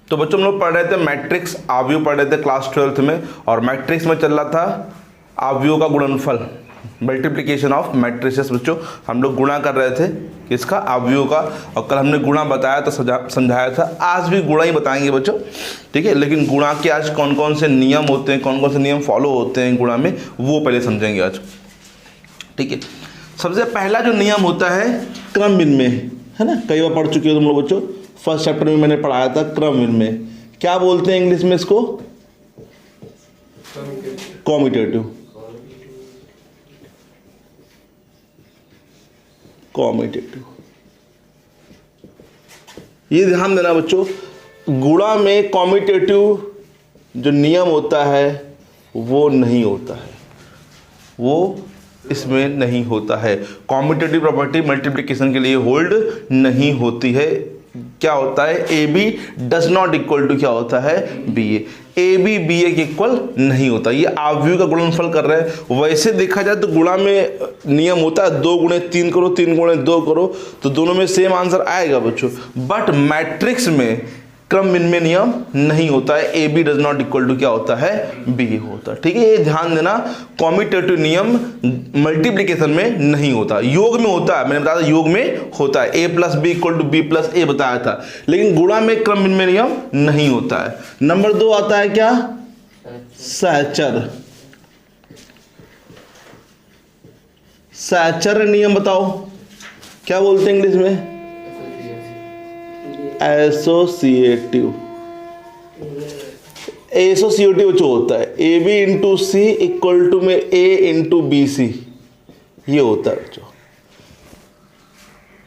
तो बच्चों हम लोग पढ़ रहे थे मैट्रिक्स आव्यूह पढ़ रहे थे क्लास 12th में, और मैट्रिक्स में चल रहा था आव्यूह का गुणनफल, मल्टीप्लिकेशन ऑफ मैट्रिसेस। बच्चों हम लोग गुणा कर रहे थे किसका, आव्यूह का, और कल हमने गुणा बताया था, समझाया था। आज भी गुणा ही बताएंगे बच्चों, ठीक है। लेकिन गुणा के आज कौन कौन से नियम होते हैं, कौन कौन से नियम फॉलो होते हैं गुणा में, वो पहले समझेंगे आज, ठीक है। सबसे पहला जो नियम होता है क्रम विनिमय, है ना, कई बार पढ़ चुके हो तुम लोग बच्चों, फर्स्ट चैप्टर में मैंने पढ़ाया था क्रम विनिमय। क्या बोलते हैं इंग्लिश में इसको, कॉम्यूटेटिव, कॉम्यूटेटिव। ये ध्यान देना बच्चों, गुणा में कॉम्यूटेटिव जो नियम होता है वो नहीं होता है, वो इसमें नहीं होता है। कॉम्यूटेटिव प्रॉपर्टी मल्टीप्लिकेशन के लिए होल्ड नहीं होती है। क्या होता है, A B does not equal to क्या होता है, B A, A B B A के इक्वल नहीं होता। ये आव्यूह का गुणनफल कर रहे हैं। वैसे देखा जाए तो गुणा में नियम होता है 2 गुणे 3 करो, 3 गुणे 2 करो, तो दोनों में सेम आंसर आएगा बच्चों। बट मैट्रिक्स में क्रम विनिमय नियम नहीं होता है, A B does not equal to क्या होता है, बी होता है, ठीक है। ये ध्यान देना, कॉम्यूटेटिव नियम मल्टीप्लिकेशन में नहीं होता, योग में होता है। मैंने बताया था योग में होता है, A plus B equal to B plus A बताया था, लेकिन गुणा में क्रम विनिमय नियम नहीं होता है। नंबर 2 आता है क्या, सहचर। सहचर नियम बताओ क्या बोलते हैं इंग्लिश में, एसोसिएटिव। एसोसिएटिव जो होता है A B into C equal to में ए इंटू बी सी, ये होता है बच्चों।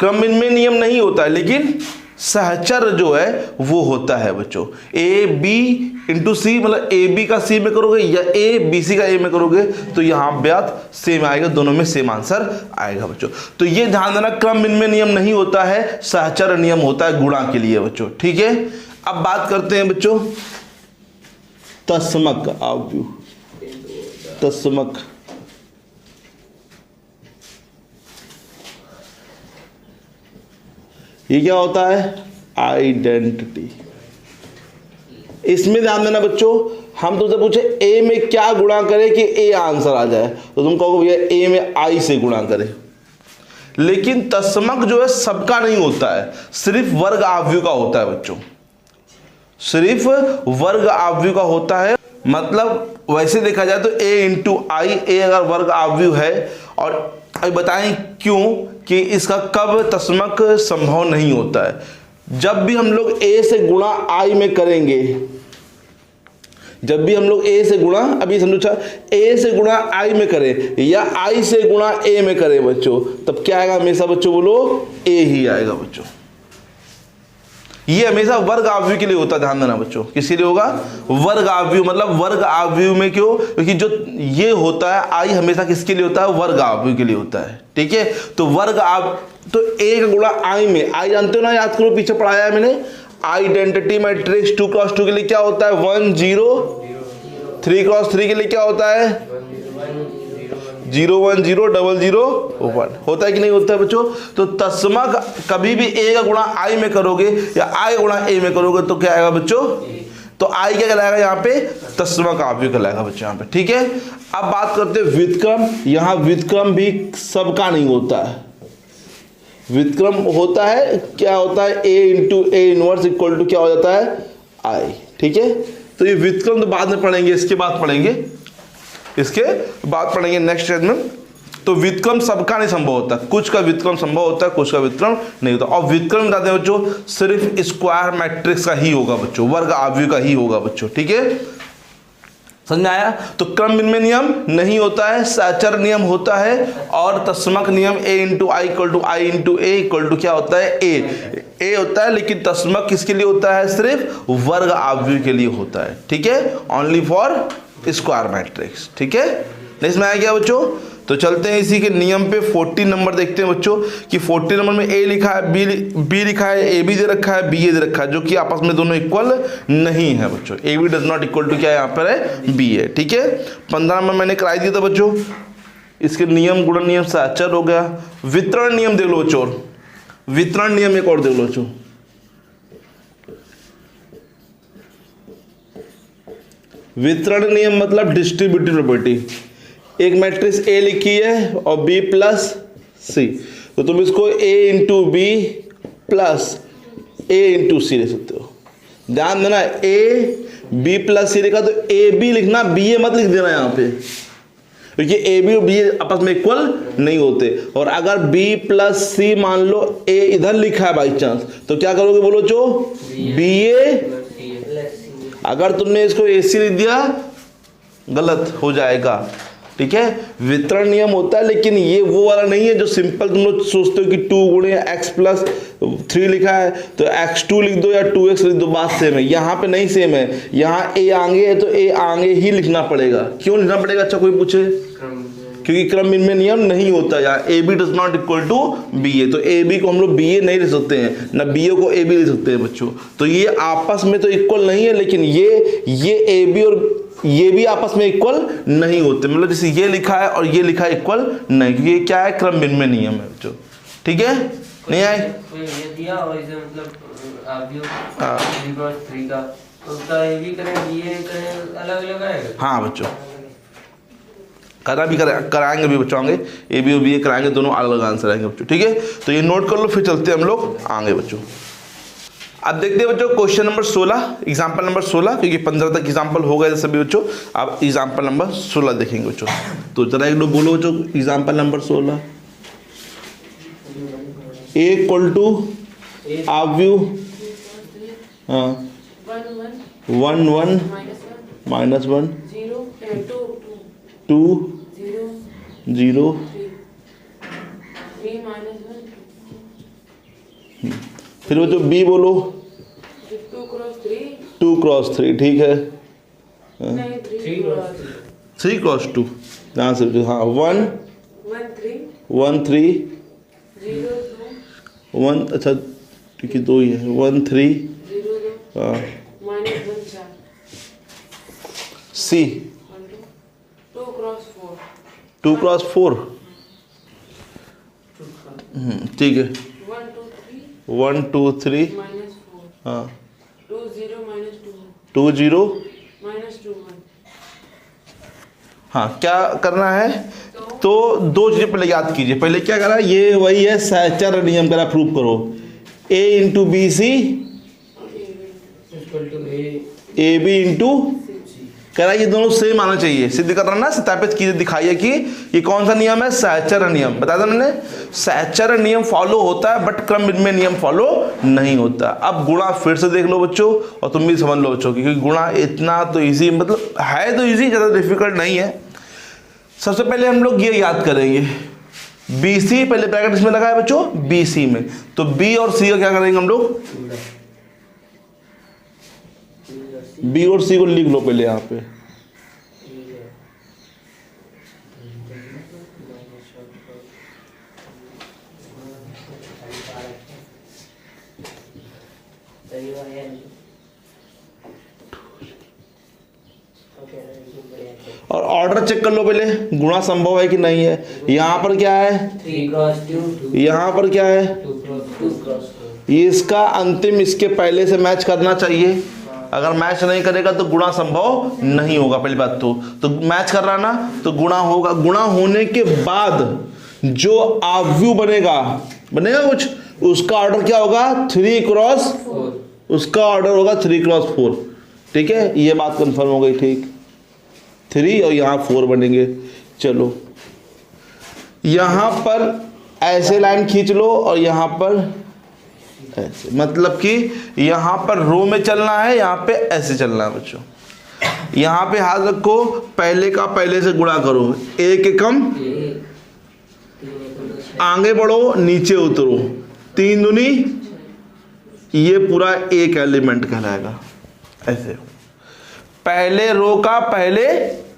क्रम विनिमय नियम नहीं होता है, लेकिन सहचर जो है वो होता है बच्चों। ए बी इंटू सी, मतलब ए बी का सी में करोगे या ए बी सी का ए में करोगे तो यहाँ ब्यात सेम आएगा, दोनों में सेम आंसर आएगा बच्चों। तो ये ध्यान देना, क्रम विनिमय नियम नहीं होता है, सहचर नियम होता है गुणा के लिए बच्चों, ठीक है। अब बात करते हैं बच्चों तत्समक आव्यूह, तत्समक। ये क्या होता है, आइडेंटिटी। इसमें ध्यान देना बच्चों, हम तुमसे पूछे ए में क्या गुणा करें कि ए आंसर आ जाए, तो तुम कहोगे भैया ए में आई से गुणा करें। लेकिन तत्समक जो है सबका नहीं होता है, सिर्फ वर्ग आव्यूह का होता है बच्चों, सिर्फ वर्ग आव्यूह का होता है। मतलब वैसे देखा जाए तो ए इंटू आई, ए अगर वर्ग आव्यूह है, और अभी बताएं क्यों कि इसका कब तत्समक संभव नहीं होता है। जब भी हम लोग ए से गुणा आई में करेंगे, जब भी हम लोग ए से गुणा, अभी समझो ए से गुणा आई में करें या आई से गुणा ए में करें बच्चों, तब क्या आएगा हमेशा बच्चों, बोलो ए ही आएगा बच्चों। ये हमेशा वर्ग आव्यूह के लिए होता है, ध्यान देना बच्चों। किसके लिए होगा, वर्ग आव्यूह। मतलब वर्ग आव्यूह में क्यों, क्योंकि जो ये होता है आई हमेशा किसके लिए होता है, वर्ग आव्यूह के लिए होता है, ठीक है। तो वर्ग तो ए का गुणा आई में, आई जानते हो ना, याद करो पीछे पढ़ाया है मैंने, आइडेंटिटी मैट्रिक्स 2x2 के लिए क्या होता है, 1 0, 3x3 के लिए क्या होता है, 0 1 0 0 0 1, होता है कि नहीं होता है बच्चों। तो तत्समक कभी भी ए का गुणा आई में करोगे या आई का गुणा ए में करोगे तो क्या आएगा बच्चों, तो आई क्या कहलाएगा यहाँ पे, तत्समक आव्यूह कहलाएगा बच्चों यहाँ पे, ठीक है। अब बात करते हैं व्युत्क्रम। यहाँ व्युत्क्रम भी सबका नहीं होता है, व्युत्क्रम होता है, क्या होता है, A into A inverse equal to क्या हो जाता है, आई, ठीक है। तो ये व्युत्क्रम तो बाद में पढ़ेंगे, इसके बाद पढ़ेंगे, इसके बाद पढ़ेंगे नेक्स्ट स्टेज में। तो व्युत्क्रम सबका नहीं संभव होता, कुछ का व्युत्क्रम संभव होता है, कुछ का व्युत्क्रम नहीं होता। और व्युत्क्रम बताते हैं बच्चों सिर्फ स्क्वायर मैट्रिक्स का ही होगा बच्चों, वर्ग आव्यूह का ही होगा बच्चों, ठीक है। समझ में आया। तो क्रम विनिमय नियम नहीं होता है, सहचर नियम होता है, और तत्समक नियम A into I equal to I into A equal to क्या होता है, ए होता है। लेकिन तत्समक किसके लिए होता है, सिर्फ वर्ग आव्यूह के लिए होता है, ठीक है, ओनली फॉर स्क्वायर मैट्रिक्स, ठीक है। नेक्स्ट में आया क्या बच्चों, तो चलते हैं इसी के नियम पे। 14 नंबर देखते हैं बच्चों कि 14 नंबर में ए लिखा है, बी लिखा है, ए बी दे रखा है, बी ए दे रखा है, जो कि आपस में दोनों इक्वल नहीं है बच्चों। A B does not equal to क्या यहाँ पर है, बी है, ठीक है। 15 नंबर मैंने कराई दिया था बच्चों, इसके नियम गुणन नियम सहचर हो गया। वितरण नियम देख लो बच्चों, वितरण नियम एक और देख लो बच्चों, वितरण नियम मतलब डिस्ट्रीब्यूटिव प्रॉपर्टी। एक मैट्रिक्स ए लिखी है और बी प्लस सी, तो तुम इसको ए इंटू बी प्लस ए इंटू सी लिख सकते हो। ध्यान देना, ए बी प्लस सी लिखा तो ए बी लिखना, बी ए मत लिख देना यहाँ पे, क्योंकि ए बी और बी आपस में इक्वल नहीं होते। और अगर बी प्लस सी मान लो ए इधर लिखा है बाई चांस, तो क्या करोगे बोलो जो बी ए, अगर तुमने इसको ए सी लिख दिया गलत हो जाएगा। ठीक है, वितरण नियम होता है, लेकिन ये वो वाला नहीं है जो सिंपल तुम लोग सोचते हो कि 2 गुणे x प्लस 3 लिखा है तो x2 लिख दो या 2x लिख दो, बात सेम है। यहाँ पे नहीं सेम है, यहाँ a आगे है तो a आगे ही लिखना पड़ेगा। क्यों लिखना पड़ेगा? अच्छा कोई पूछे? क्योंकि क्रम इनमें नियम नहीं होता। यहाँ A B does not equal to B A, तो ए बी को हम लोग बी ए नहीं लिख सकते हैं, ना बी ए को ए बी लिख सकते हैं बच्चों। तो ये आपस में तो इक्वल नहीं है, लेकिन ये ए बी और ये भी आपस में इक्वल नहीं होते। मतलब जैसे ये लिखा है और ये लिखा है इक्वल नहीं, क्योंकि ये क्या है? क्रम भिन्न में नियम है बच्चों। ठीक है, नहीं आए? ये दिया और इसे मतलब आप जो 3x3 का उसका ये भी करें, ये करें, अलग-अलग आएगा। हाँ बच्चों, कराएंगे भी बच्चों आगे, ए बी और बी ए कराएंगे, दोनों अलग अलग आंसर आएंगे बच्चों। ठीक है, तो ये नोट कर लो, फिर चलते हैं हम लोग आगे बच्चों। अब देखते हैं बच्चों क्वेश्चन नंबर 16, एग्जाम्पल नंबर 16, क्योंकि 15 तक एग्जाम्पल हो गए सभी बच्चों। अब एग्जाम्पल नंबर 16 देखेंगे बच्चों। तो जरा एक लोग बोलो बच्चों example number 16। A equal to आव्यू 1 1 माइनस 1 2 0 फिर बच्चों बी बोलो 2 क्रॉस 3। ठीक है, 3 क्रॉस 2 यहाँ से। हाँ 1 3 1, अच्छा ठीक है 2 ही है, 1 3 सी 2 क्रॉस 4। ठीक है 1 2 3 हाँ 2 0 हाँ। क्या करना है? तो दो चीजें पहले याद कीजिए। पहले क्या करा, ये वही है सैचर नियम करा, प्रूव करो। a into B C A B into करा, ये दोनों सेम आना चाहिए। सिद्ध करना ना, सत्यापित कीजिए, दिखाइए कि ये कौन सा नियम है? सैचर नियम। बताया था मैंने, सैचर नियम फॉलो होता है बट क्रम में नियम फॉलो नहीं होता। अब गुणा फिर से देख लो बच्चों, और तुम भी समझ लो बच्चों, क्योंकि गुणा इतना तो इजी, मतलब है तो इजी, ज़्यादा डिफिकल्ट नहीं है। सबसे पहले हम लोग ये याद करेंगे, बी सी पहले ब्रैकेट इसमें लगा है बच्चों, बी सी में, तो बी और सी का क्या करेंगे हम लोग? बी और सी को लिख लो पहले यहाँ पे। और ऑर्डर चेक कर लो पहले, गुणा संभव है कि नहीं है। यहाँ पर क्या है? 3 क्रॉस 2, यहाँ पर क्या है? 2 क्रॉस 4। ये इसका अंतिम इसके पहले से मैच करना चाहिए। अगर मैच नहीं करेगा तो गुणा संभव नहीं होगा। पहली बात तो मैच कर रहा ना, तो गुणा होगा। गुणा होने के बाद जो आव्यू बनेगा कुछ, उसका ऑर्डर क्या होगा? 3 क्रॉस 4। उसका ऑर्डर होगा 3 क्रॉस 4। ठीक है, ये बात कंफर्म हो गई। ठीक, 3 और यहाँ 4 बनेंगे। चलो यहाँ पर ऐसे लाइन खींच लो और यहाँ पर ऐसे, मतलब कि यहाँ पर रो में चलना है, यहाँ पे ऐसे चलना है बच्चों। यहाँ पे हाथ रखो, पहले का पहले से गुणा करो, एक एकम आगे बढ़ो, नीचे उतरो, 3 दूनी, ये पूरा एक एलिमेंट कहलाएगा। ऐसे पहले रो का पहले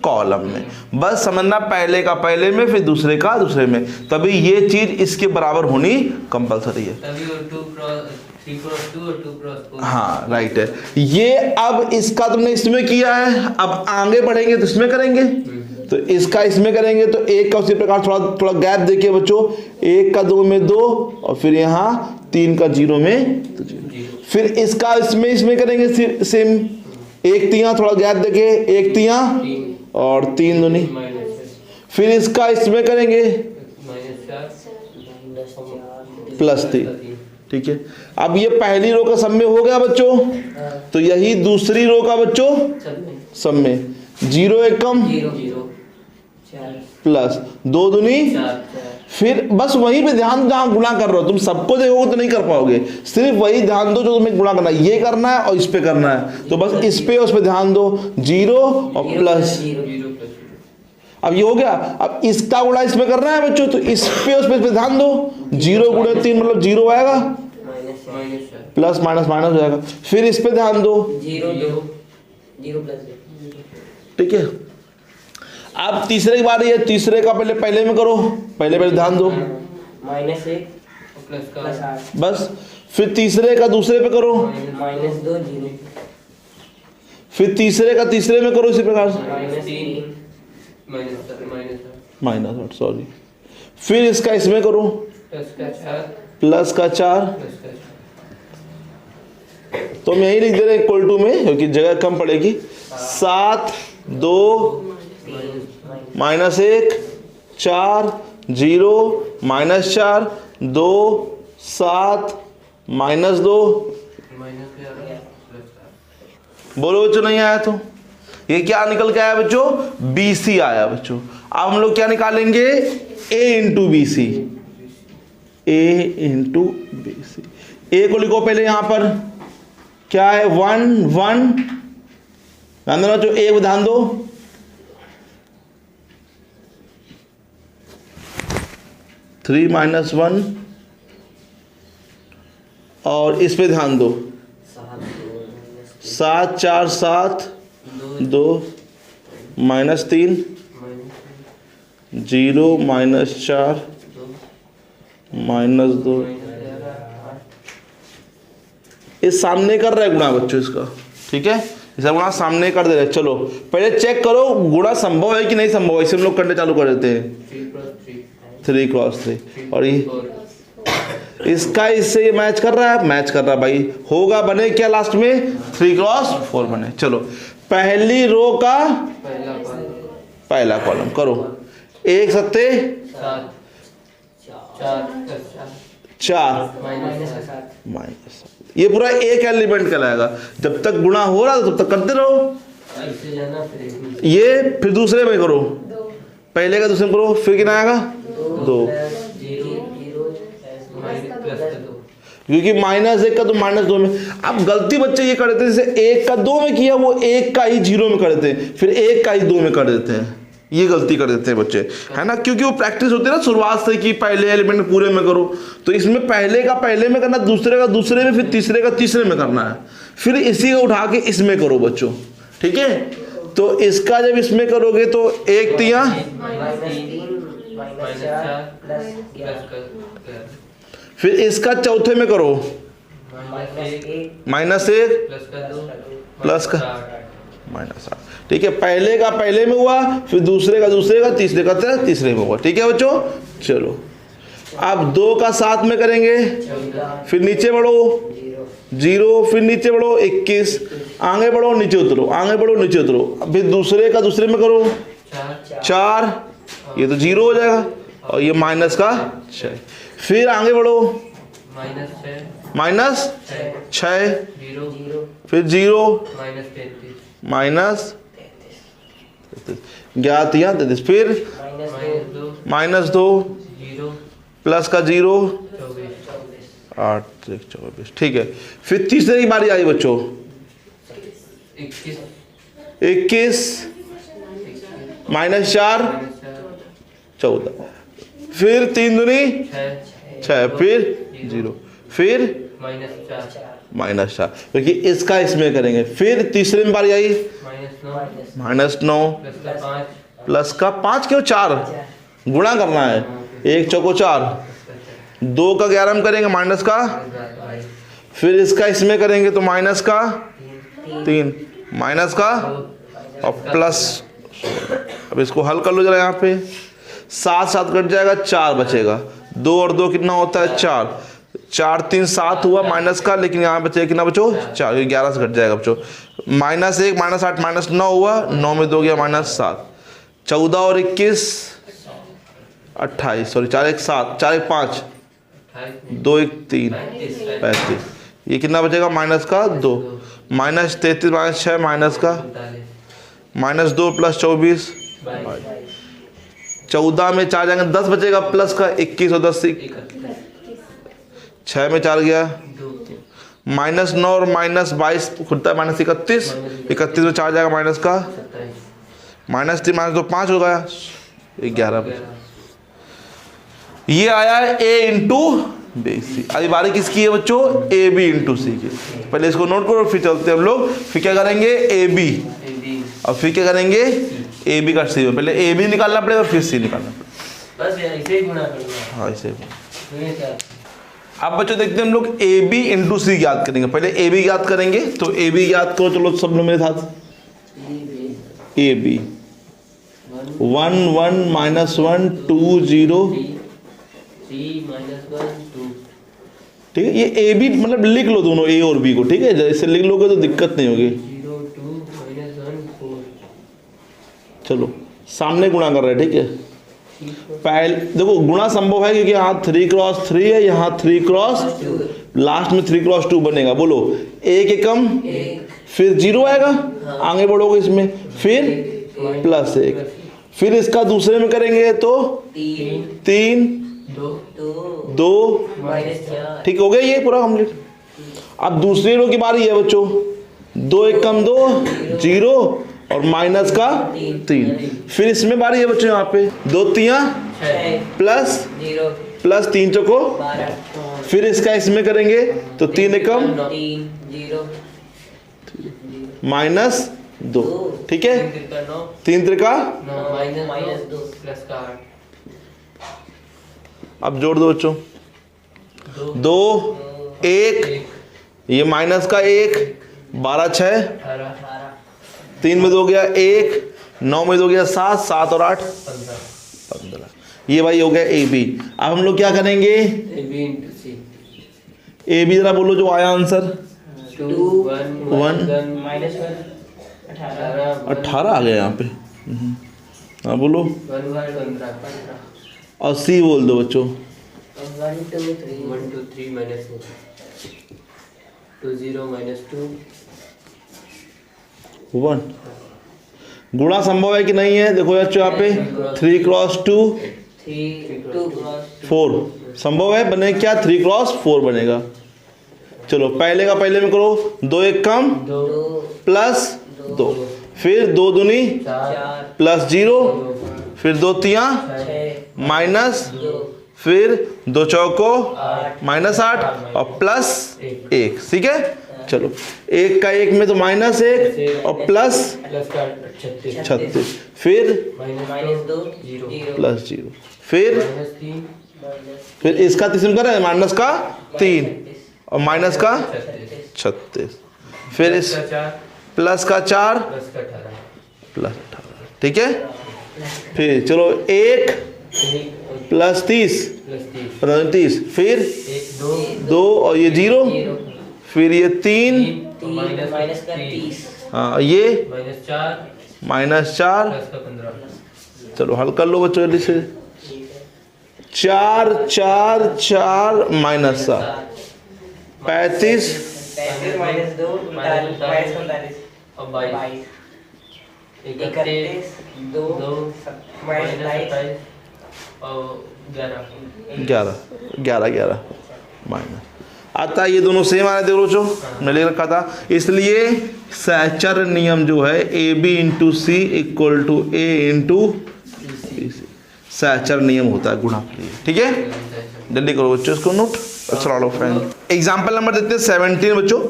कॉलम में, बस समझना, पहले का पहले में, फिर दूसरे का दूसरे में, तभी ये चीज इसके बराबर होनी कंपलसरी है। तभी 3 क्रॉस 2 और 2 क्रॉस 4। हाँ राइट है। ये अब इसका तुमने इसमें किया है, अब आगे बढ़ेंगे तो इसमें करेंगे, तो इसका इसमें करेंगे। तो एक का उसी प्रकार थोड़ा गैप देखिए बच्चों, 1 का 2 में 2, और फिर यहाँ 3 का 0 में तो 0। फिर इसका इसमें करेंगे सेम, एक तिया, थोड़ा गैप देके, एक तिया और 3 दूनी, फिर इसका इसमें करेंगे +3। ठीक है, अब ये पहली रो का सब में हो गया बच्चों, तो यही दूसरी रो का बच्चों सब में 0 एकम प्लस 2 दूनी, फिर बस वहीं पे ध्यान, जहां गुणा कर रहे हो तुम सबको देखोगे तो नहीं कर पाओगे, सिर्फ वही ध्यान दो जो तुम्हें गुणा करना है, ये करना है और इस पे करना है, तो बस इस पे उस पे ध्यान दो, 0 और प्लस। अब ये हो गया, अब इसका गुणा इसमें करना है बच्चों, तो इस पे ध्यान दो, 0 गुणे 3 मतलब 0 आएगा, प्लस माइनस माइनस हो जाएगा, फिर इस पे ध्यान दो, 0 ठीक है। अब तीसरे की बारी है, तीसरे का पहले में करो, पहले ध्यान दो, -1 +8 बस, फिर तीसरे का दूसरे पे करो, -2 0 फिर तीसरे का तीसरे में करो इसी प्रकार से, -3 -8 सॉरी, फिर इसका इसमें करो, प्लस का 4, तो हम यही लिख दे रहे हैं इक्वल टू में, क्योंकि जगह कम पड़ेगी, 7 2 -1 4 0 -4 2 7 -2, बोलो बच्चों नहीं आया तो ये क्या निकल के आया बच्चों, BC आया बच्चों। अब हम लोग क्या निकालेंगे, A into BC, A into BC। A को लिखो पहले यहां पर, क्या है 1 1, ध्यान देना जो A को ध्यान दो, 3 -1 और इस पे ध्यान दो, 7 4 7 2 -3 0 -4 -2, इस सामने कर रहा है गुणा बच्चों इसका, ठीक है, इसे गुणा सामने कर दे रहे। चलो पहले चेक करो गुणा संभव है कि नहीं संभव है, इसे हम लोग करने चालू कर देते हैं, 3 × 3 और ये इसका इससे ये मैच कर रहा है, मैच कर रहा है भाई, होगा बने क्या लास्ट में, 3 × 4 बने। चलो पहली रो का पहला कॉलम करो, 1 सत्ते 4 -7, ये पूरा एक एलिमेंट कहलाएगा, जब तक गुणा हो रहा है तब तक करते रहो, ये फिर दूसरे में करो, पहले का दूसरे में करो, फिर कितना आएगा 2, क्योंकि -1 का तो -2 में। अब गलती बच्चे ये कर देते हैं, जैसे 1 का 2 में किया, वो 1 का ही 0 में कर देते हैं, फिर 1 का ही 2 में कर देते हैं, ये गलती कर देते हैं बच्चे, है ना, क्योंकि वो प्रैक्टिस होती है ना शुरुआत से कि पहले एलिमेंट पूरे में करो, तो इसमें पहले का पहले में करना, दूसरे का दूसरे में, फिर तीसरे का तीसरे में करना है, फिर इसी को उठा के इसमें करो बच्चों, ठीक है। तो इसका जब इसमें करोगे तो 1 तिया, फिर इसका चौथे में करो, -1 प्लस का -8, ठीक है, पहले का पहले में हुआ, फिर दूसरे का दूसरे का, तीसरे का तीसरे में हुआ, ठीक है बच्चों। चलो अब 2 का 7 में करेंगे, फिर नीचे बढ़ो 0, फिर नीचे बढ़ो 21, आगे बढ़ो नीचे उतरो, आगे बढ़ो नीचे उतरो, फिर दूसरे का दूसरे में करो 4, ये तो 0 हो जाएगा, और ये माइनस का 6, फिर आगे बढ़ो -6 फिर 0 -33, फिर -2 प्लस का 0 8 24, ठीक है। फिर तीसरी बारी आई बच्चों 21 -4 14, फिर 3 दूनी 6, फिर 0, फिर -4, क्योंकि इसका इसमें करेंगे। फिर तीसरे में बारी आई -9 प्लस का 5 क्यों 4 गुणा करना है, 1 चौको 4, 2 का 11 में करेंगे माइनस का, फिर इसका इसमें करेंगे तो माइनस का 3 माइनस का और प्लस। अब इसको हल कर लो जरा, यहाँ पे 7 7 कट जाएगा, 4 बचेगा, 2 और 2 कितना होता है 4 3 7 हुआ माइनस का, लेकिन यहाँ बचेगा कितना बच्चों 4, 11 से कट जाएगा बच्चों, -1 -8 -9 हुआ, 9 में 2 गया -7, 14 और 21 28, सॉरी 4 1 7, 4 1 5, 2 1 3 35, ये कितना बचेगा माइनस का 2, -33 -6 माइनस का -2 + 24 14 में 4 जाएंगे 10 बचेगा, प्लस का 21 और 10 6 में 4 गया, -9 और -22 खुलता है -31, 31 में 4 जाएगा माइनस का -3 -2 5 हो गया 11। ये आया है A इंटू बी सी। अभी बारी किसकी है बच्चों? ए बी इंटू सी की। पहले इसको नोट करो, फिर चलते हैं हम लोग। फिर क्या करेंगे? ए बी, और फिर क्या करेंगे? ए बी का सी में। पहले ए बी निकालना पड़ेगा, फिर सी निकालना पड़ेगा। बस ऐसे ही गुणा करना। हाँ ऐसे। ये क्या? अब बच्चों देखते हैं हम लोग ए बी इंटू सी ज्ञात करेंगे। पहले ए बी ज्ञात करेंगे, तो ए बी ज्ञात करो, चलो सब लोग मेरे साथ। A B 1 1 -1 2 0, 3 -1 2। ठीक है। ये ए बी मतलब लिख लो दोनों ए और बी को, ठीक है। जैसे लिख लोगे तो दिक्कत नहीं होगी। 0 2 -1 4। चलो सामने गुणा कर रहे हैं, ठीक है। पहले देखो गुणा संभव है क्योंकि यहाँ 3 × 3 है, यहाँ 3 × लास्ट में 3 × 2 बनेगा। बोलो एक एकम, फिर 0 आएगा, आगे बढ़ोगे इसमें, फिर +1, फिर इसका दूसरे में करेंगे तो 3 2, ठीक हो गया ये पूरा कंप्लीट। अब दूसरी रो की बारी है बच्चों। 2 एकम 2 0 और माइनस का 3, फिर इसमें बारी है बच्चों। यहाँ पे 2 3 प्लस 3 चौको, फिर इसका इसमें करेंगे तो 3 एकम -2, ठीक है। 3 त्रिका, अब जोड़ दो बच्चों। 2 1, ये माइनस का 1, 12 6, 3 में 2 गया 1, 9 में 2 गया 7, 7 और 8 15। ये भाई हो गया ए बी। अब हम लोग क्या करेंगे? ए बी जरा बोलो जो आया आंसर। 18 आ गया यहाँ पे। हाँ बोलो। 15। और सी बोल दो बच्चों। 1 2 3 -4 2 0 -2 1। गुणा संभव है कि नहीं है? देखो बच्चों यहाँ पे 3 × 2 4 संभव है, बने क्या? 3 × 4 बनेगा। चलो पहले का पहले में करो। 2 1 कम +2, फिर 2 दूनी +0, फिर 2 3 माइनस, फिर 2 चौको -8 और +1, ठीक है। चलो 1 का 1 में तो -1 और +36, फिर +0, फिर इसका तीसरा कर माइनस का 3 और माइनस का 36, फिर इस प्लस का 4 +18, ठीक है। फिर चलो 1 +30 30, फिर 2 और ये 0, फिर ये 3 हाँ ये -4 चलो हल कर लो बच्चों जल्दी से। 4 4 4 -7 35 -2 31 2 11 माइनस आता है। ये दोनों सेम आ रहे थे बच्चों, मैंने लिख रखा था। इसलिए सैचर नियम जो है A B into C equal to A into सैचर नियम होता है गुणा के लिए, ठीक है। जल्दी करो बच्चों इसको नोट। अच्छा लो फ्रेंड, एग्जाम्पल नंबर देते हैं 17 बच्चों।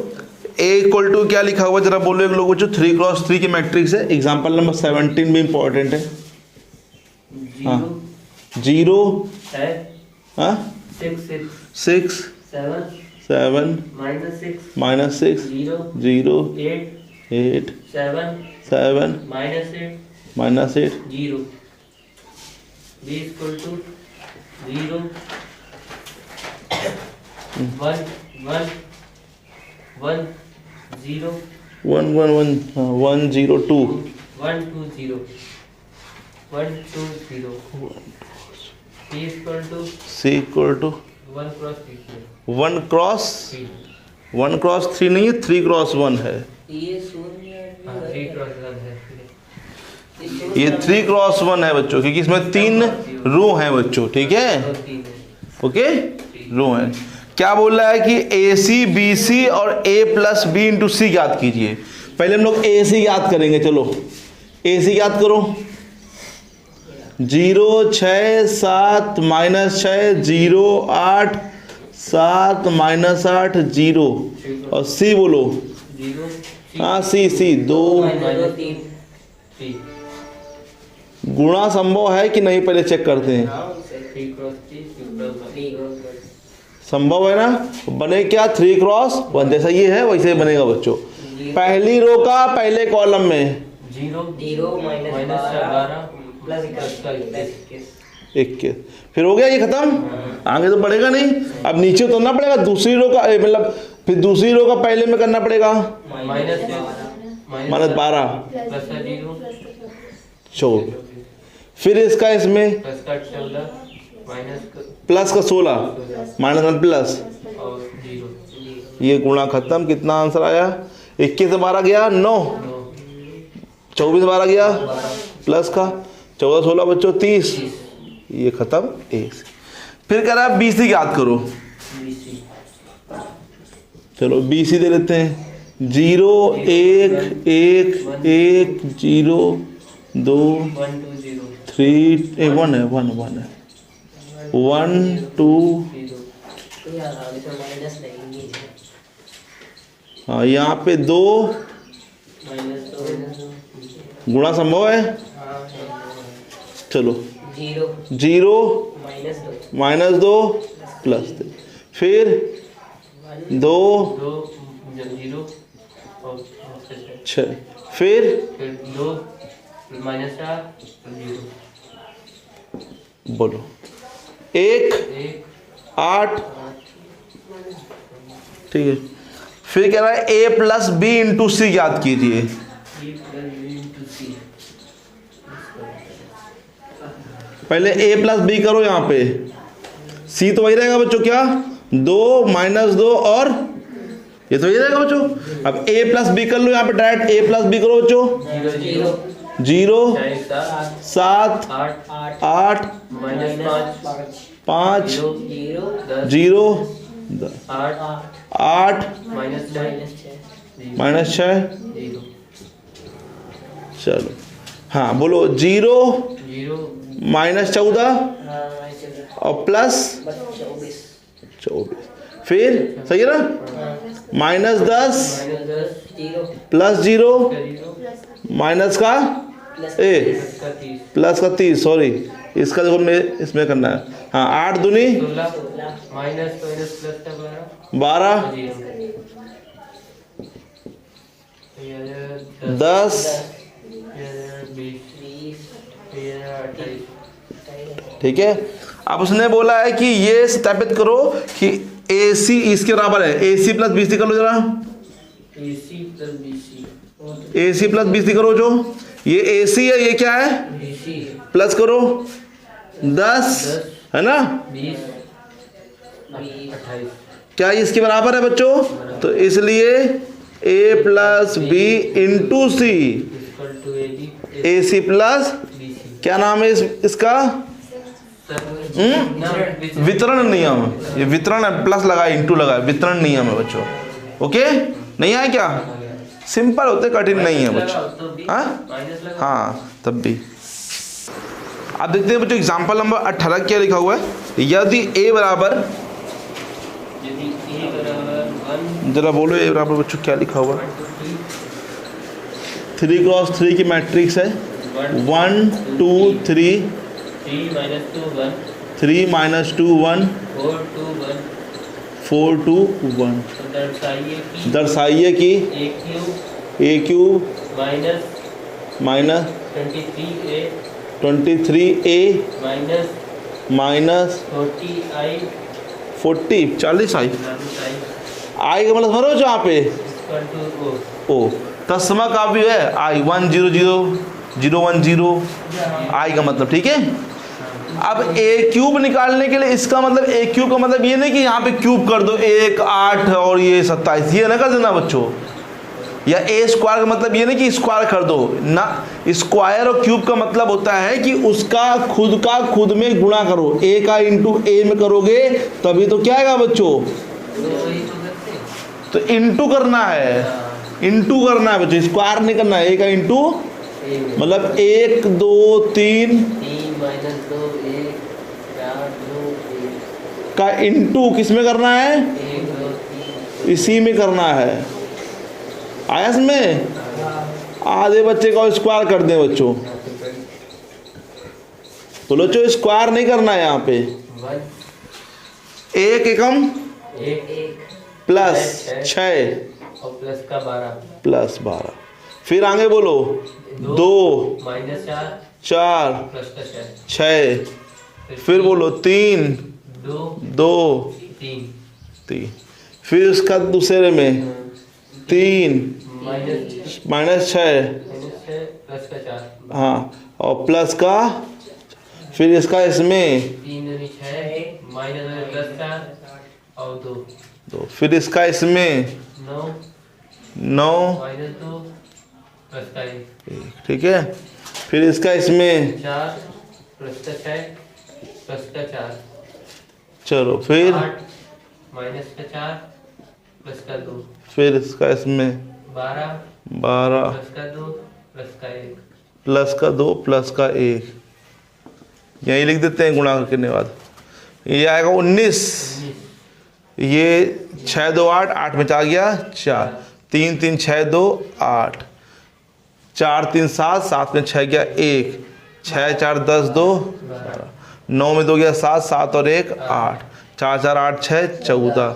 ए इक्वल टू क्या लिखा हुआ जरा बोलो एक लोग बच्चों। 3 × 3 की मैट्रिक्स है। एग्जाम्पल नंबर 17 भी इंपॉर्टेंट है। हाँ 0 हाँ 6 7 -6 0 8 7 -8 0 b equal to 0 1 1 1 0 1 1 1 1 0 2 1 2 0 1 2 0 C equal to C equal to 1 cross 3 1 cross 1 cross 3 नहीं है, 3 क्रॉस 1 है। ये शून्य 3 cross 1 है ये 3 क्रॉस 1 है बच्चों, क्योंकि इसमें 3 रो हैं बच्चों, ठीक है, और 3 है ओके, रो हैं। क्या बोल रहा है कि ए सी बी सी और a प्लस बी इंटू सी याद कीजिए। पहले हम लोग ए सी याद करेंगे, चलो ए सी याद करो। 0 6 7 माइनस 6 0 8 7 माइनस 8 0 और सी बोलो। 0 हाँ सी 2 -2 3 3 गुणा संभव है कि नहीं, पहले चेक करते हैं। 3 cross 3 संभव है ना, बने क्या 3 क्रॉस 1, जैसा ये है वैसे ही बनेगा बच्चों। पहली रो का पहले कॉलम में 0 0 -12 प्लस 21, फिर हो गया ये खत्म, आगे तो बढ़ेगा नहीं। अब नीचे उतरना पड़ेगा, दूसरी रो का मतलब फिर दूसरी रो का पहले में करना पड़ेगा, माइनस -12 प्लस 0 14, फिर इसका इसमें प्लस का 14 माइनस प्लस का 16 -1 प्लस, और 0 ये गुणा खत्म। कितना आंसर आया, 21 से 12 गया 9, 9 24 से 12 गया प्लस का 14 16 बच्चों 30, ये खत्म ए से। फिर कह रहा है बी सी याद करो, BC चलो बी सी दे लेते हैं। 0 1 1 1 0 2 1 2 0 3 1 है 1 है 1 2 0 यार आगे तो माइनस नहीं है। हाँ यहाँ पे 2 माइनस 2 गुणा संभव है, चलो 0 0 -2 -2 प्लस 3, फिर 2 2 0 और 6, फिर 2 माइनस 4 0 बोलो 1 1 8, ठीक है। फिर कह रहा है a प्लस बी इंटू सी याद कीजिए। E plus B into C पहले a प्लस बी करो, यहाँ पे c तो वही रहेगा बच्चों, क्या 2 -2 और ये तो वही रहेगा बच्चों। अब a प्लस बी कर लो, यहाँ पे डायरेक्ट a प्लस बी करो बच्चों। 0 0 7 8 8 माइनस 5 0 0 8 8 माइनस 6 -6, 0 चलो हाँ बोलो 0 0 -14 और प्लस 24, फिर सही है ना, -10 माइनस 10 0 प्लस 0 0 माइनस का प्लस ए का 30 प्लस का 30, सॉरी इसका देखो मैं इसमें करना है। हाँ 8 दूनी 16 माइनस प्लस का 12 10 ठीक है। अब उसने बोला है कि ये सत्यापित करो कि ए सी इसके बराबर है, ए सी प्लस बी सी कर लो जरा, AC plus BC ए सी प्लस बी सी करो, जो ये ए सी है ये क्या है BC प्लस करो 10 है ना, 20 28 क्या ये इसके बराबर है बच्चों, तो इसलिए A plus B into C equal to AD A C plus BC क्या नाम है इसका वितरण नियम, ये वितरण है, प्लस लगा इंटू लगा, वितरण नियम है बच्चों, ओके नहीं है क्या, सिंपल होते कठिन नहीं है बच्चों। हाँ हाँ तब भी आप देखते हैं बच्चों एग्जाम्पल नंबर 18 क्या लिखा हुआ है, यदि a बराबर, यदि A बराबर 1 जरा बोलो a बराबर बच्चों क्या लिखा हुआ है, 2 3 क्रॉस 3 की मैट्रिक्स है, 1 2 3 3 minus 2 1 3 -2 1 4 2 1 4 2 1, तो दर्शाइए कि a cube a cube minus minus 23a 23a minus minus 40i 40 40 I i आई का मतलब भरो जहाँ पे equal to O ओ तस्मक अवयव है आई 1 0 0 0 1 0 आई का मतलब, ठीक है। अब ए क्यूब निकालने के लिए इसका मतलब ए क्यूब का मतलब ये नहीं कि यहाँ पे क्यूब कर दो 1 8 और ये 27, ये ना कर देना बच्चों। या ए स्क्वायर का मतलब ये नहीं कि स्क्वायर कर दो ना, स्क्वायर और क्यूब का मतलब होता है कि उसका खुद में गुणा करो। ए का इंटू ए में करोगे तभी तो क्या आएगा बच्चों, तो इंटू करना है, इंटू करना है बच्चों, स्क्वायर नहीं करना है। ए का इंटू मतलब 1 2 3 -2 1 4 2 1 का इंटू किस में करना है, 1 2 3 इसी में करना है। आया इसमें, आधे बच्चे का स्क्वायर कर दें बच्चों, बोलो बच्चों स्क्वायर नहीं करना है यहाँ पे। 1 एकम 1 प्लस 6 और प्लस का 12 प्लस 12, फिर आगे बोलो 2 -4 4 प्लस का 6, फिर बोलो 3 2 3, फिर उसका दूसरे में 3 -6 प्लस का 4 हाँ, और प्लस का, फिर इसका इसमें 3 दूनी 6 प्लस 4 और 2, फिर इसका इसमें 9 -2 प्लस का 1, ठीक है। फिर इसका इसमें 4 प्लस का 6 प्लस का 4, चलो फिर 8 माइनस का 4 प्लस का 2, फिर इसका इसमें 12 12 प्लस का 2 प्लस का 1, प्लस का 2 प्लस का 1, यही लिख देते हैं गुणा करने के बाद। ये आएगा 19, ये 6 2 8, 8 में 4 गया 4, 3 3 6 2 8, 4 3 7, 7 में 6 गया 1, 6 4 10 2 12, 9 में 2 गया 7, 7 और 1 8, 4 4 8 6 14,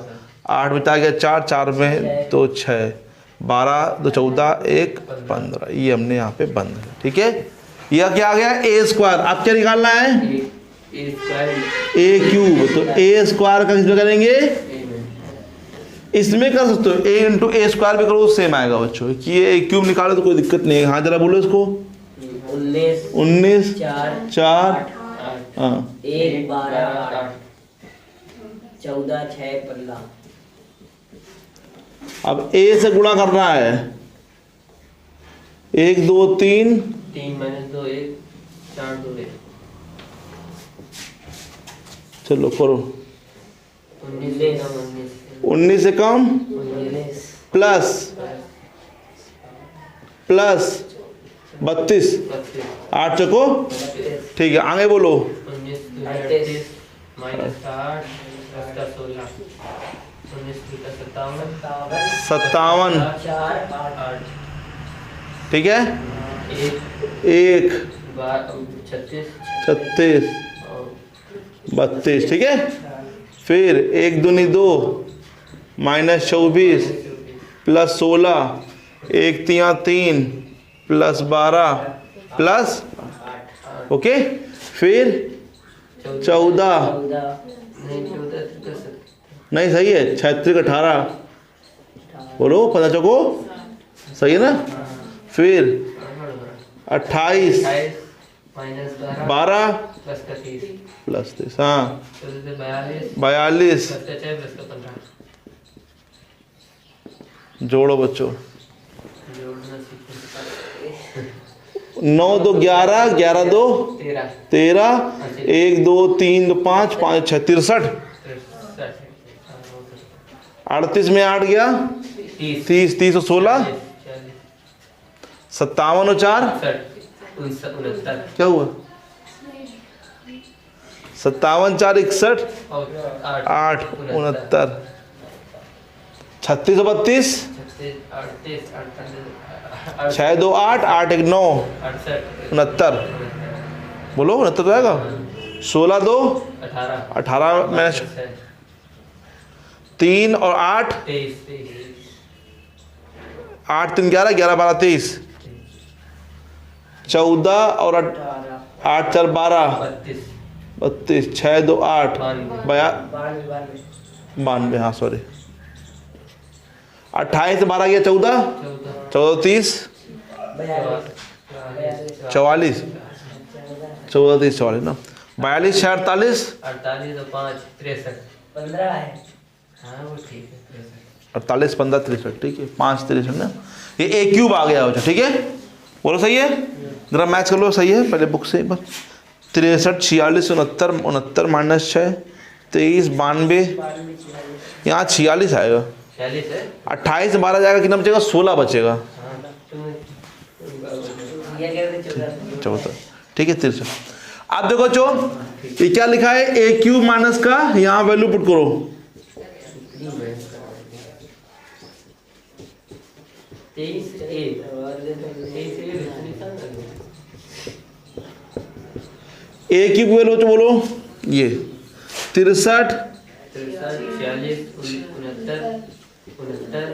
8 में 4 गया 4, 4 में 2 6, 12 2 14 1 15, ये हमने यहाँ पे बंद है, ठीक है। यह क्या आ गया ए स्क्वायर। अब क्या निकालना है, ए स्क्वायर ए क्यूब, तो ए स्क्वायर का किसमें करेंगे, इसमें कर सकते हो, ए इंटू ए स्क्वायर भी करो सेम आएगा बच्चों। कि ये ए क्यूब निकालो तो कोई दिक्कत नहीं है। हाँ जरा बोलो इसको, 19 4 4 हाँ 1 12 14 6 15, अब ए से गुणा करना है, 1 2 3 3 -2 1 4 2 1, चलो करो, 19 से कम 19 प्लस 32 8 चको, ठीक है। आगे बोलो 19 माइनस का 8 प्लस का 16, 19 का 57 4 8, ठीक है। 1 1 36 36 32, ठीक है। फिर 1 दूनी 2 minus 24 plus 16, 1 3 3 plus 12 plus, okay. फिर 14 नहीं सही है, 36 18 बोलो 15 चौको सही है ना। फिर 28 माइनस 12 प्लस का 30 प्लस 30, हाँ 42 42, प्लस का 6 प्लस का 15, जोड़ो बच्चों, जोड़ना सीखो। 9 2 11 11 2 13, 1 2 3 2 5 5 6 63, 38 में 8 गया 30 30 और 16 57 और 4 69 क्या हुआ, 57 4 61 8 69, 36 और 32 6 2 8 8 1 9 69, बोलो 69 तो आएगा। 16 2 18 में 3 और 8 8 3 11 11 12 23, 14 और 8 4 12 32, 6 2 8 92, हाँ सॉरी, 28 से 12 गया 14, 14 30 44 14 30 44 ना 42 6 48 48 और 5 63 15 है। हाँ वो ठीक है 63 48 15 63 ठीक है 5 63 ना ये ए क्यूब आ गया बच्चों ठीक है बोलो सही है जरा मैच कर लो सही है पहले बुक से एक बार 63 46 69 69 माइनस 6 23 92 यहाँ 46 आएगा 46 है 28 से 12 जाएगा कितना बचेगा 16 बचेगा हाँ ये कहते 14। 14 ठीक है 63 आप देखो बच्चों ये क्या लिखा है ए क्यूब माइनस का यहाँ वैल्यू पुट करो 23 A ए क्यूब वैल्यू तो बोलो ये 63 46 69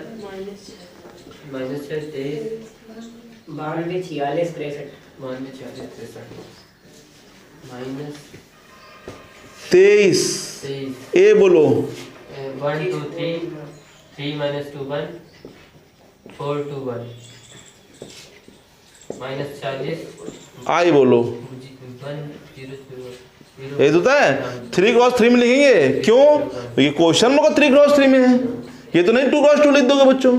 माइनस 6 23 92 46 63 92 46 63 माइनस 23 23 ए बोलो 1 2 3 3 minus 2 1 4 2 1 माइनस 40 आई बोलो 1 0 0 ये तो है 3 क्रॉस 3 में लिखेंगे क्यों ये क्वेश्चन में 3 क्रॉस 3 में है ये तो नहीं 2 क्रॉस 2 लिख दोगे बच्चों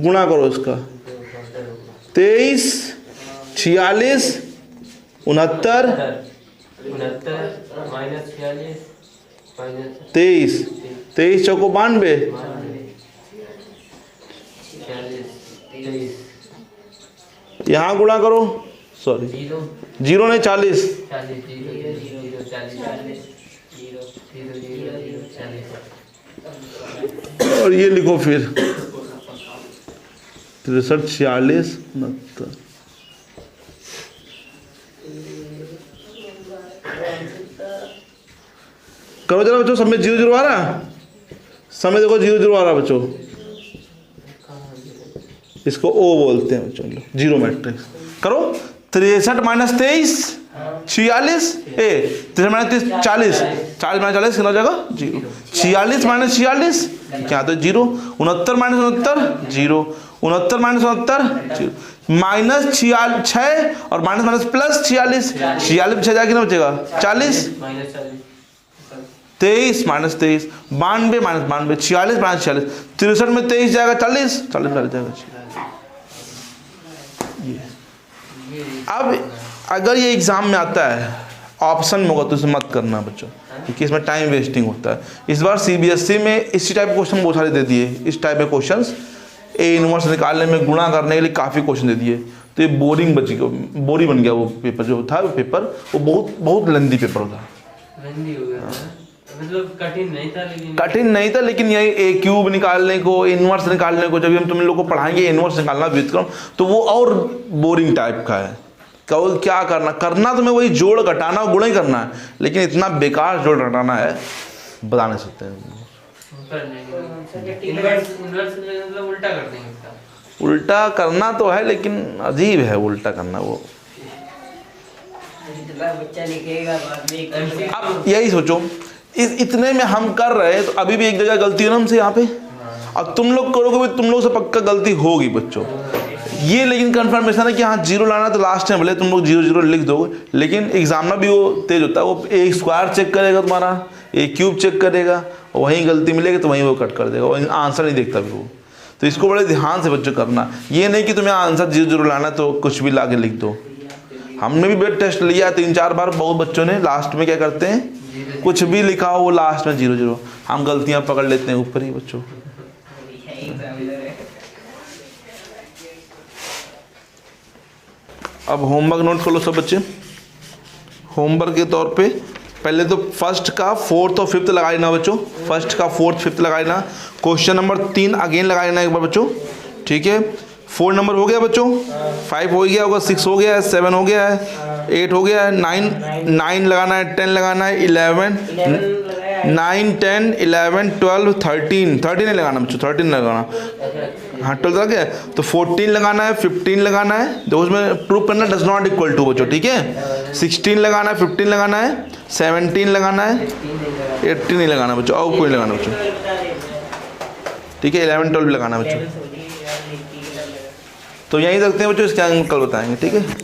गुणा करो इसका 23 46 69 माइनस 46 माइनस 23 23 चौको 92 यहाँ गुणा करो सॉरी 0 नहीं 40 और ये लिखो फिर 63 46 69 करो जरा बच्चों समय 0 0 आ रहा समय देखो 0 0 आ रहा बच्चों इसको ओ बोलते हैं बच्चों जीरो मैट्रिक्स करो 63 माइनस 23 46 ए 63 माइनस 40 40 माइनस 40 कितना हो जाएगा 0 46 माइनस 46 क्या तो 0 69 माइनस 69 0 69 माइनस 69 0 माइनस 6 और माइनस माइनस प्लस 46 46 6 जाएगा कितना बचेगा 40 माइनस 23 माइनस 23 92 माइनस 92 46 माइनस 46 63 में 23 जाएगा 40 40 जाएगा अब अगर ये एग्जाम में आता है ऑप्शन में होगा तो इसे मत करना बच्चों क्योंकि इसमें टाइम वेस्टिंग होता है इस बार सीबीएसई में इसी टाइप के क्वेश्चन बहुत सारे दे दिए इस टाइप के क्वेश्चंस ए इनवर्स निकालने में गुणा करने के लिए काफ़ी क्वेश्चन दे दिए तो ये बोरिंग बन गया वो पेपर जो था वो पेपर वो बहुत लेंदी पेपर था लंबी हो गया मतलब कठिन नहीं था लेकिन यही ए क्यूब निकालने को इनवर्स निकालने को जब हम तुम लोग को पढ़ाएंगे इनवर्स निकालना व्युत्क्रम तो वो और बोरिंग टाइप का है क्या करना तो मैं वही जोड़ घटाना और गुणा ही करना है लेकिन इतना बेकार जोड़ घटाना है बता नहीं सकते मतलब उल्टा कर देंगे उल्टा करना तो है लेकिन अजीब है उल्टा करना वो बच्चा लिखेगा बाद में अब यही सोचो इतने में हम कर रहे हैं तो अभी भी एक जगह गलती है ना हमसे यहाँ पे अब तुम लोग करोगे भी तुम लोग से पक्का गलती होगी बच्चों ये लेकिन कंफर्मेशन है कि हाँ 0 लाना तो लास्ट में भले तुम लोग 0 0 लिख दोगे लेकिन एग्जाम में भी वो तेज होता है वो ए स्क्वायर चेक करेगा तुम्हारा ए क्यूब चेक करेगा और वहीं गलती मिलेगी तो वहीं वो कट कर देगा वहीं आंसर नहीं देखता फिर वो तो इसको बड़े ध्यान से बच्चों करना ये नहीं कि तुम्हें आंसर 0 0 लाना तो कुछ भी ला के लिख दो हमने भी बेट टेस्ट लिया 3-4 बार बहुत बच्चों ने लास्ट में क्या करते हैं कुछ भी लिखा हो वो लास्ट में 0 0 हम गलतियां पकड़ लेते हैं ऊपर ही बच्चों अब होमवर्क नोट कर लो सब बच्चे होमवर्क के तौर पे पहले तो फर्स्ट का 4th और 5th लगा लेना बच्चों फर्स्ट का 4th 5th लगा लेना क्वेश्चन नंबर 3 अगेन लगा लेना एक बार बच्चों ठीक है 4 नंबर हो गया बच्चों 5 हो गया होगा 6 हो गया है 7 हो गया है 8 हो गया है 9 लगाना है 10 लगाना है 11 9 10 11 12 13 नहीं लगाना बच्चों 13 लगाना हाँ 12 लग गया तो 14 लगाना है 15 लगाना है तो उसमें प्रूव करना डज नॉट इक्वल टू बच्चों ठीक है 16 लगाना है 15 लगाना है 17 लगाना है 18 नहीं लगाना बच्चों और कोई लगाना बच्चों ठीक है 11 12 लगाना बच्चों यार लिखी के लग रहा है। तो यहीं रखते हैं बच्चों, इसके आगे कल बताएंगे, ठीक है।